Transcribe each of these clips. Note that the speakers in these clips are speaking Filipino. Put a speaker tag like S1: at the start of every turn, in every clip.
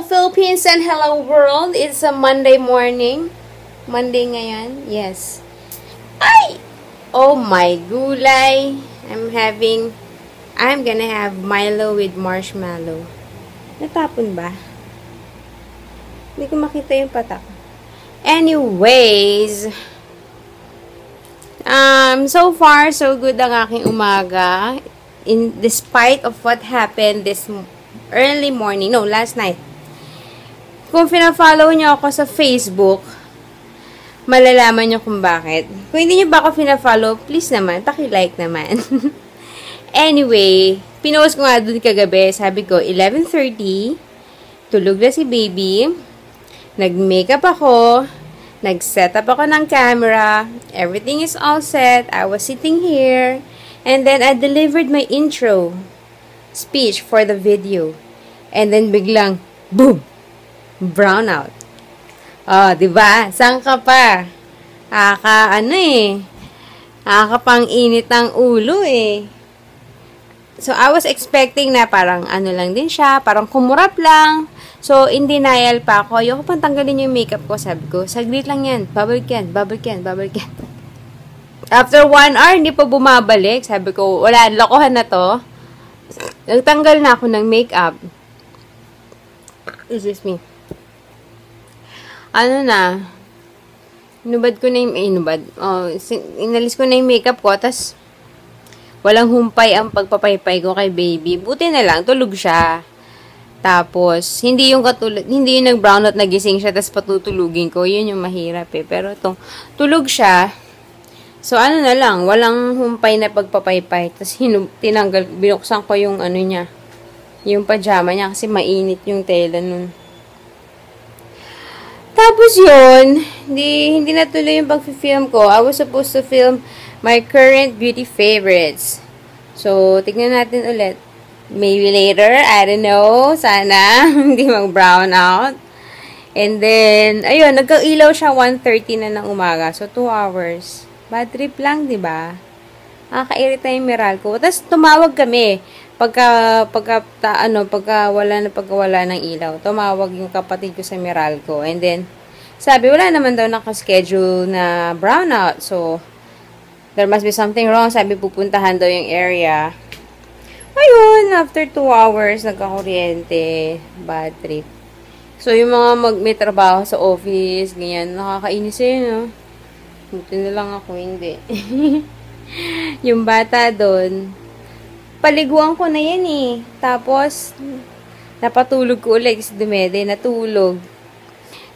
S1: Philippines and hello world. It's a Monday morning. Monday ngayon. Yes. Ay! Oh my gulay. I'm gonna have Milo with marshmallow. Natapon ba? Hindi ko makita yung patak. Anyways, so far, so good ang aking umaga. Despite of what happened this early morning, no, last night. Kung fina-follow nyo ako sa Facebook, malalaman nyo kung bakit. Kung hindi nyo ba ako fina-follow, please naman, paki-like naman. Anyway, pinost ko nga dun kagabi, sabi ko, 11:30, tulog na si baby, nag-makeup ako, nag-set up ako ng camera, everything is all set, I was sitting here, and then I delivered my intro speech for the video. And then biglang, boom! Brownout. Oh, diba? Saan ka pa? Nakakapang init ng ulo eh. So, I was expecting na parang ano lang din siya, parang kumurap lang. So, in denial pa ako. Ayoko pang tanggalin yung makeup ko. Sabi ko, saglit lang yan. Babalik yan. After 1 hour, hindi pa bumabalik. Sabi ko, wala, lokohan na to. Nagtanggal na ako ng makeup. Excuse me. Inalis ko na yung makeup ko, tas walang humpay ang pagpapaypay ko kay baby. Buti na lang, tulog siya. Tapos, hindi yung nag-brownout na gising siya, tas patutulugin ko. Yun yung mahirap eh. Pero itong, tulog siya. So, na lang, walang humpay na pagpapaypay. Tas, binuksan ko yung niya. Yung pajama niya kasi mainit yung tela nun. Tapos yun, hindi natuloy yung pag-film ko. I was supposed to film my current beauty favorites. So, tignan natin ulit. Maybe later, I don't know. Sana, hindi mag-brown out. And then, ayun, nagka-ilaw siya 1:30 na ng umaga. So, 2 hours. Bad trip lang, diba? Nakaka-irita yung Meralco. Tapos, tumawag kami. Pagka wala ng ilaw, tumawag yung kapatid ko sa Meralco. And then, sabi, wala naman daw nakaschedule na brownout. So, there must be something wrong. Sabi, pupuntahan daw yung area. Ayun, after 2 hours, nagkakuryente. Bad trip. So, yung mga may trabaho sa office, ganyan, nakakainis yun, no? Buti na lang ako, hindi. Yung bata doon, paliguan ko na yan eh. Tapos, napatulog ko ulit kasi dumede, natulog.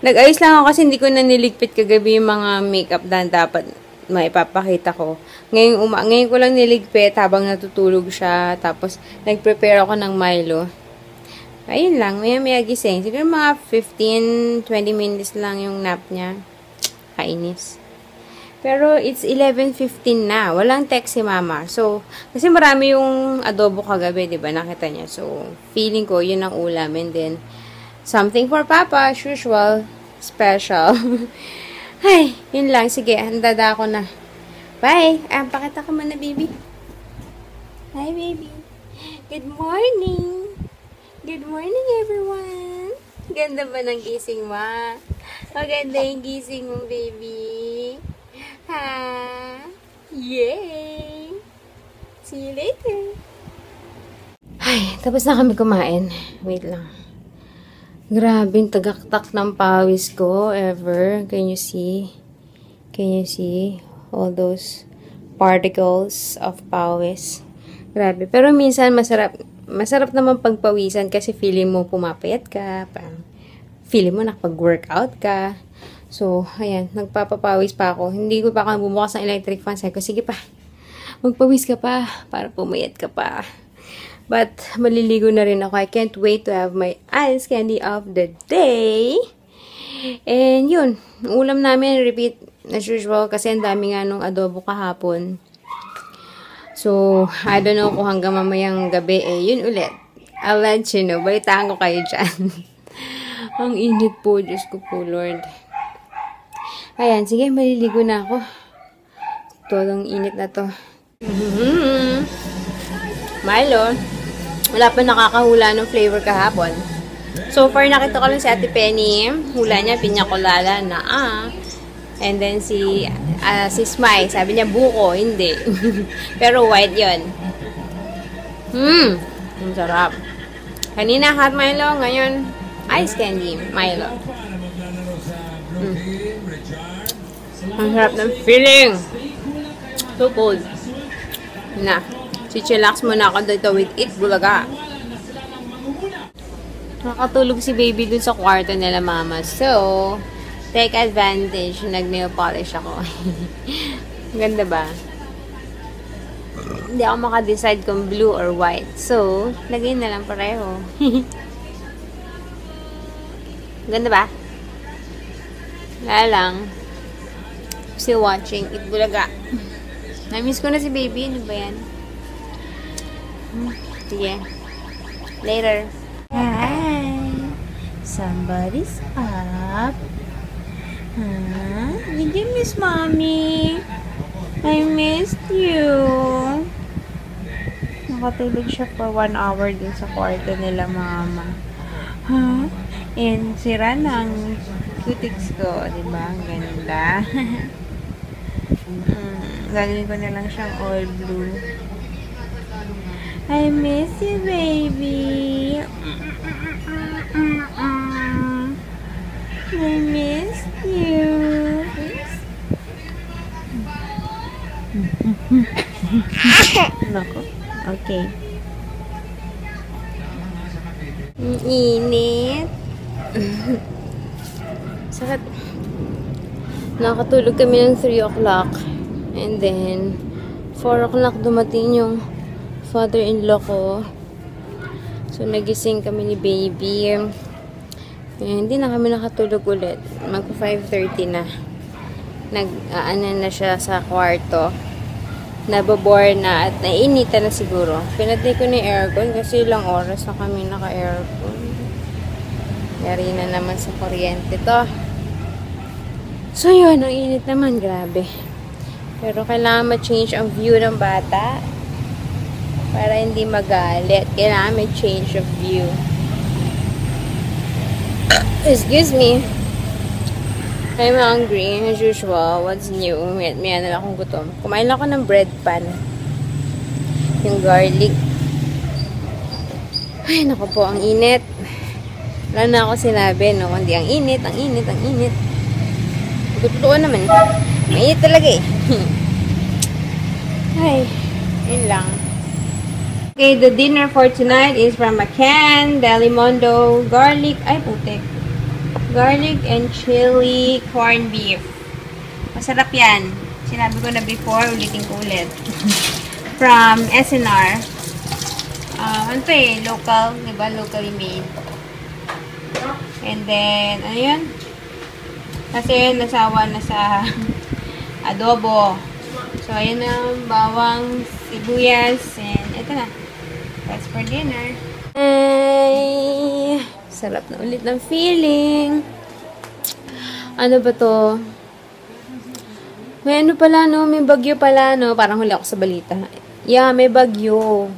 S1: Nag-ayos lang ako kasi hindi ko na niligpit kagabi yung mga makeup na dapat maipapakita ko. Ngayon ko lang niligpit habang natutulog siya. Tapos, nag-prepare ako ng Milo. Ayun lang, maya gising. Siguro mga 15-20 minutes lang yung nap niya. Kainis. Pero, it's 11:15 na. Walang text si mama. So, kasi marami yung adobo kagabi, diba? Nakita niya. So, feeling ko, yun ang ulam. And then, something for papa, as usual, special. Ay, yun lang. Sige, handada ako na. Bye! Pakita ko muna, baby. Hi, baby. Good morning! Good morning, everyone! Ganda ba ng gising mo? Maganda yung gising mo, baby. Ha? Yay! See you later! Ay, tapos na kami kumain. Wait lang. Grabing tagaktak ng pawis ko ever. Can you see? Can you see all those particles of pawis? Grabe. Pero minsan masarap naman pagpawisan kasi feeling mo pumapayat ka. Feeling mo nakapag-workout ka. So, ayan, nagpapapawis pa ako. Hindi ko pa bumukas ng electric fan. Sabi ko, sige pa, magpawis ka pa para pumayat ka pa. But, maliligo na rin ako. I can't wait to have my ice candy of the day. And yun, ulam namin, repeat as usual, kasi ang dami nga nung adobo kahapon. So, I don't know kung hanggang mamayang gabi, yun ulit. I'll let you know. Balitaan ko kayo dyan. Ang init po, Diyos ko po, Lord. Ayan, sige, maliligo na ako. Tolong init na to. Milo. Wala pa nakakahula ng flavor kahapon. So far, nakita ko lang si Ate Penny. Hula niya, pinya colada na And then si Smile, sabi niya buko, hindi. Pero white yon. Ang sarap. Kanina hot Milo, ngayon ice candy Milo. Ang sarap ng feeling. So cold. Na, chichillax muna ako dito with Eat Bulaga. Nakatulog si baby dun sa kwarto nila mama. So, take advantage. Nag-nail polish ako. Ganda ba? Hindi ako makadecide kung blue or white. So, lagay na lang pareho. Ganda ba? Wala lang. Still watching Eat Bulaga. Na-miss ko na si baby. Ano ba yan? Sige. Later. Hi! Somebody's up. Huh? Did you miss mommy? I missed you. Nakatulog siya for 1 hour din sa kwarto nila mama. Huh? And sira na ang cutics ko. Diba? Ang ganda. Gagawin ko na lang siyang all blue. I miss you, baby. I miss you. Nako. Okay. Init. Sakit. Nakatulog kami ng 3 o'clock. And then, 4 o'clock dumating yung father-in-law ko. So, nagising kami ni baby. Hindi na kami nakatulog ulit. Magpa 5:30 na. Nag-aana na siya sa kwarto. Nababore na at nainitan na siguro. Pinatay ko ni aircon kasi ilang oras na kami naka-aircon. Yari na naman sa kuryente to. So, yun. Ang init naman. Grabe. Pero kailangan ma-change ang view ng bata. Para hindi magalit. Kailangan may change of view. Excuse me. I'm hungry. As usual. What's new? May na akong gutom. Kumain lang ako ng bread pan. Yung garlic. Ay, naku po. Ang init. Wala na ako sinabi, no? Hindi, ang init, ang init, ang init. Totoo naman. Mainit talaga eh. Ay, yun lang. Okay, the dinner for tonight is from McCann, Delimondo, garlic, ay putik. Garlic and chili corned beef. Masarap yan. Sinabi ko na before, ulitin ko ulit. From SNR. Ano to eh, local, diba? Locally made. And then, ano yun? Kasi nasawa na sa adobo. So, ayun na, bawang, sibuyas, and ito na. That's for dinner. Ay, sarap na ulit ng feeling. Ano ba to? May ano pala, no? May bagyo pala, no? Parang huli ako sa balita. Yeah, may bagyo.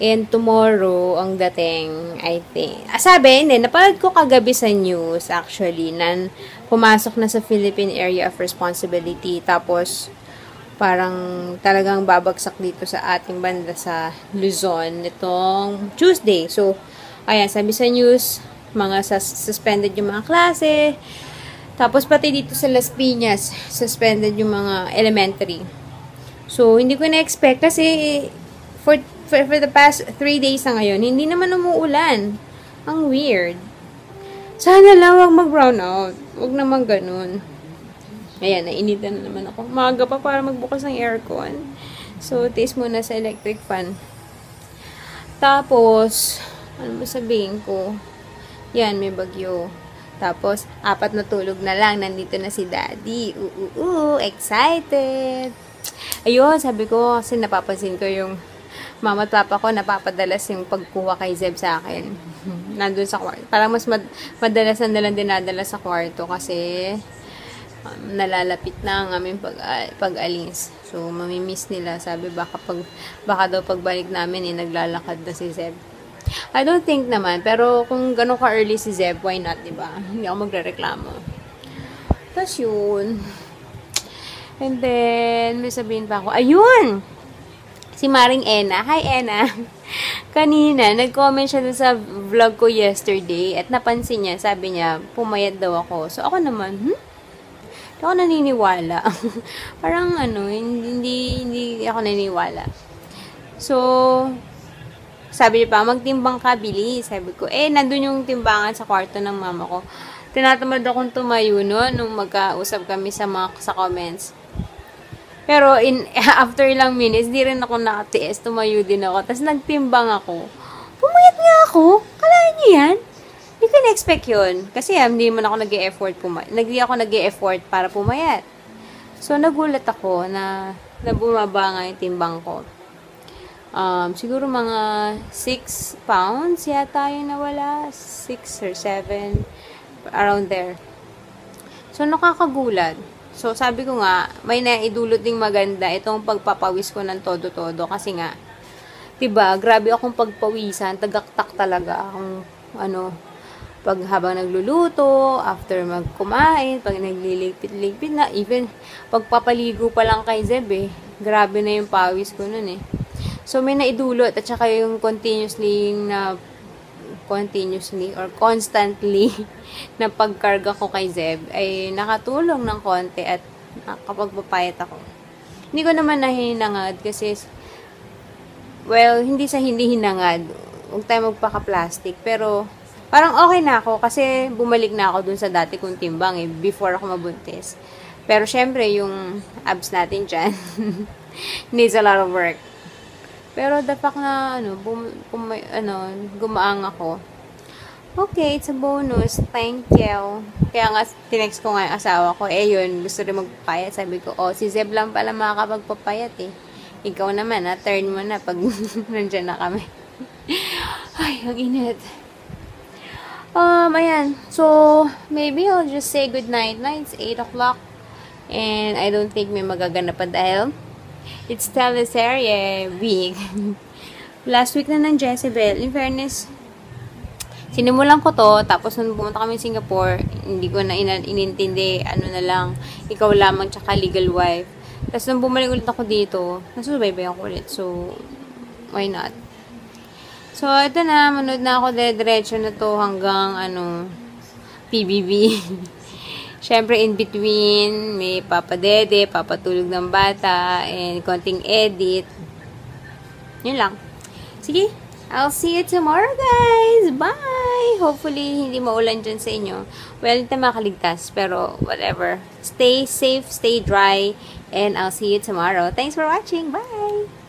S1: And tomorrow, ang dating, I think. Sabi, hindi, napanood ko kagabi sa news, actually, na pumasok na sa Philippine Area of Responsibility. Tapos, parang talagang babagsak dito sa ating banda sa Luzon nitong Tuesday. So, ayan, sabi sa news, mga suspended yung mga klase. Tapos, pati dito sa Las Piñas, suspended yung mga elementary. So, hindi ko na-expect kasi for the past 3 days na ngayon, hindi naman umuulan. Ang weird. Sana lang wag mag-brown out. Wag naman ganun. Ayan, nainitan na naman ako. Maaga pa para magbukas ng aircon. So, taste muna sa electric fan. Tapos, ano ba sabihin ko? Yan, may bagyo. Tapos, 4 na tulog na lang. Nandito na si Daddy. Excited! Ayun, sabi ko, kasi napapansin ko yung mama at papa ko, napapadalas yung pagkuha kay Zeb sa akin. Nandun sa kwarto. Parang mas madalas na nilang dinadala sa kwarto kasi nalalapit na ang aming pag-alis. So, mamimiss nila. Sabi, baka daw pagbalik namin, naglalakad na si Zeb. I don't think naman. Pero kung gano'n ka-early si Zeb, why not, diba? Hindi ako magre-reklamo. Tapos yun. And then, may sabihin pa ako, ayun! Si Maring Ena. Hi, Ena! Kanina, nag-comment siya dun sa vlog ko yesterday at napansin niya, sabi niya, pumayat daw ako. So, ako naman, Hindi ako naniniwala. Parang, hindi ako naniniwala. So, sabi niya pa, magtimbang ka, bilis. Sabi ko, nandun yung timbangan sa kwarto ng mama ko. Tinatamad akong tumayo nung magkausap kami sa comments. Pero, after ilang minutes, di rin ako nakatiis, tumayo din ako. Tapos, nagtimbang ako. Pumayat nga ako. Kalahin niyo yan? Hindi ko na-expect yun. Kasi, hindi man ako nag-e-effort para pumayat. So, nagulat ako na bumaba nga yung timbang ko. Siguro mga 6 pounds yata yung nawala. 6 or 7. Around there. So, nakakagulat. So, sabi ko nga, may naidulot ding maganda itong pagpapawis ko ng todo-todo. Kasi nga, diba, grabe akong pagpawisan. Tagaktak talaga akong, pag habang nagluluto, after magkumain, pag nagliligpit-ligpit na, even pagpapaligo pa lang kay Zeb grabe na yung pawis ko nun So, may naidulot at saka yung constantly or constantly na pagkarga ko kay Zeb ay nakatulong ng konti at nakapagpapayat ako. Hindi ko naman nahinangad kasi hindi hinangad. Huwag tayo magpaka-plastic. Pero, parang okay na ako kasi bumalik na ako dun sa dati kong timbang before ako mabuntis. Pero, syempre, yung abs natin dyan needs a lot of work. Pero, the fact na, gumaang ako. Okay, it's a bonus. Thank you. Kaya nga, tinext ko nga yung asawa ko. Yun, gusto rin magpapayat. Sabi ko, si Zeb lang pala makakapagpapayat Ikaw naman, turn mo na pag nandyan na kami. Ay, ang init. Ayan. So, maybe I'll just say goodnight na. It's 8 o'clock. And I don't think may magaganap pa dahil it's teleserye week. Last week na ng Jezebel. In fairness, sinimulan ko to. Tapos, nung pumunta kami sa Singapore, hindi ko na inintindi. Ikaw lamang tsaka legal wife. Tapos, nung bumalik ulit ako dito, nasubaybayan ko ulit. So, why not? So, ito na. Manood na ako. Diretso na to hanggang, PBB. Siyempre, in between, may papadede, papatulog ng bata, and konting edit. Yun lang. Sige, I'll see you tomorrow, guys! Bye! Hopefully, hindi maulan dyan sa inyo. Well, hindi makaligtas, pero whatever. Stay safe, stay dry, and I'll see you tomorrow. Thanks for watching. Bye!